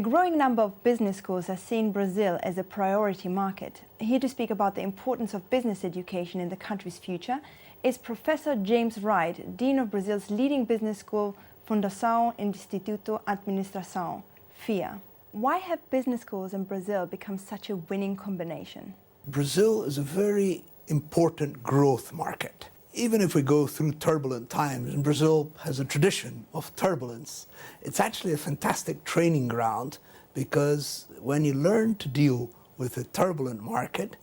A growing number of business schools are seeing Brazil as a priority market. Here to speak about the importance of business education in the country's future is Professor James Wright, Dean of Brazil's leading business school, Fundacao Instituto de Administracao, FIA. Why have business schools in Brazil become such a winning combination? Brazil is a very important growth market. Even if we go through turbulent times, and Brazil has a tradition of turbulence, it's actually a fantastic training ground, because when you learn to deal with a turbulent market,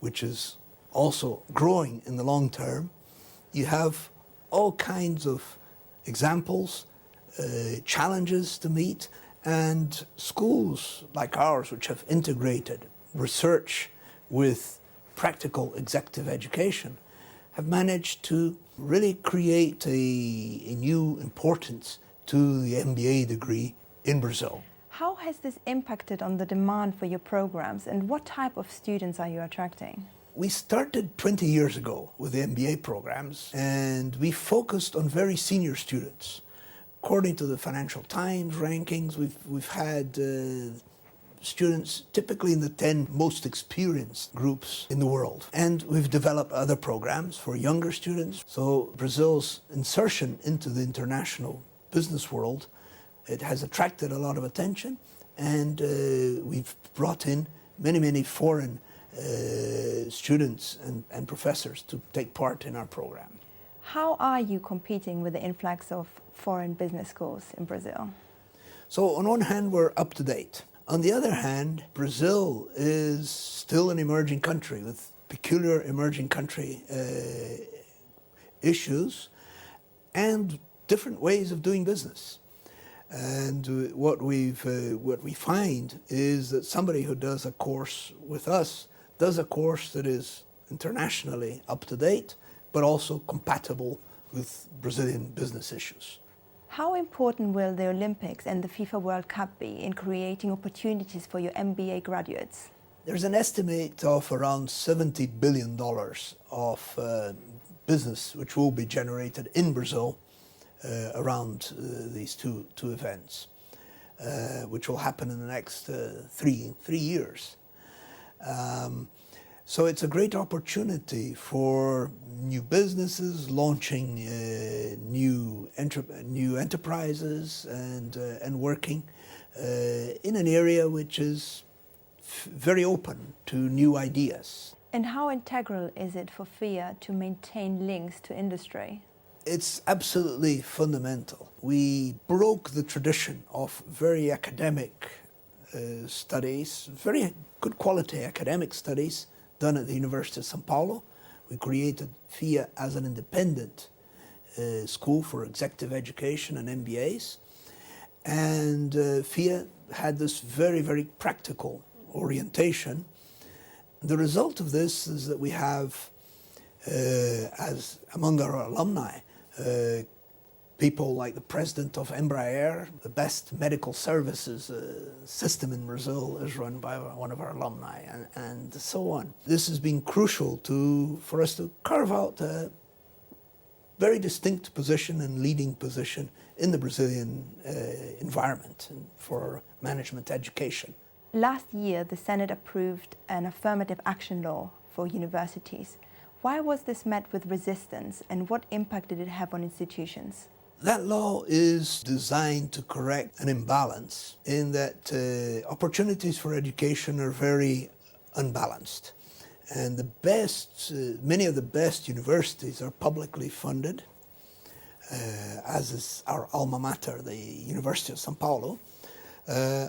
which is also growing in the long term, you have all kinds of examples, challenges to meet, and schools like ours, which have integrated research with practical executive education, have managed to really create a new importance to the MBA degree in Brazil. How has this impacted on the demand for your programs, and what type of students are you attracting? We started 20 years ago with the MBA programs, and we focused on very senior students. According to the Financial Times rankings, we've had students typically in the 10 most experienced groups in the world. And we've developed other programs for younger students. So Brazil's insertion into the international business world, it has attracted a lot of attention, and we've brought in many foreign students and professors to take part in our program. How are you competing with the influx of foreign business schools in Brazil? So on one hand, we're up to date. On the other hand, Brazil is still an emerging country with peculiar emerging country issues and different ways of doing business. And what we find is that somebody who does a course with us does a course that is internationally up to date, but also compatible with Brazilian business issues. How important will the Olympics and the FIFA World Cup be in creating opportunities for your MBA graduates? There's an estimate of around $70 billion of business which will be generated in Brazil around these two events, which will happen in the next three years. So it's a great opportunity for new businesses launching new enterprises and working in an area which is very open to new ideas. And how integral is it for FIA to maintain links to industry? It's absolutely fundamental. We broke the tradition of very academic studies, very good quality academic studies done at the University of São Paulo. We created FIA as an independent school for executive education and MBAs. And FIA had this very practical orientation. The result of this is that we have, as among our alumni, people like the president of Embraer. The best medical services system in Brazil is run by one of our alumni, and so on. This has been crucial for us to carve out a very distinct position and leading position in the Brazilian environment for management education. Last year, the Senate approved an affirmative action law for universities. Why was this met with resistance, and what impact did it have on institutions? That law is designed to correct an imbalance in that opportunities for education are very unbalanced. And many of the best universities are publicly funded, as is our alma mater, the University of São Paulo.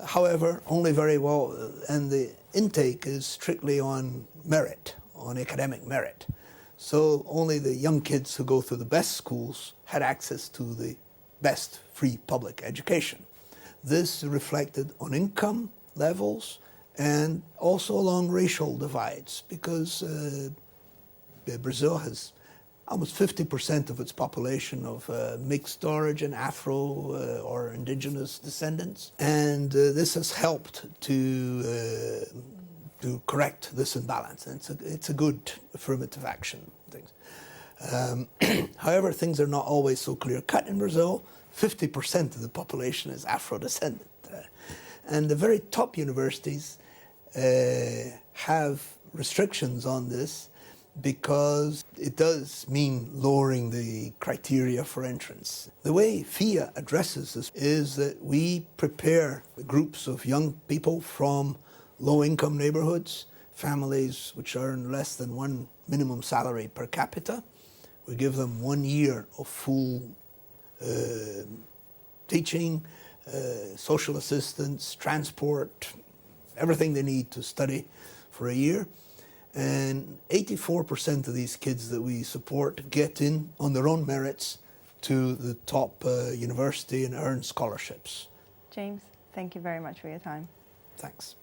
However, only very well, and the intake is strictly on merit, on academic merit. So only the young kids who go through the best schools had access to the best free public education. This reflected on income levels and also along racial divides, because Brazil has almost 50% of its population of mixed origin, Afro or indigenous descendants. And this has helped to correct this imbalance. And it's a good affirmative action. However, things are not always so clear-cut in Brazil. 50% of the population is Afro-descendant. And the very top universities have restrictions on this because it does mean lowering the criteria for entrance. The way FIA addresses this is that we prepare groups of young people from low-income neighborhoods, families which earn less than one minimum salary per capita. We give them 1 year of full teaching, social assistance, transport, everything they need to study for a year. And 84% of these kids that we support get in on their own merits to the top university and earn scholarships. James, thank you very much for your time. Thanks.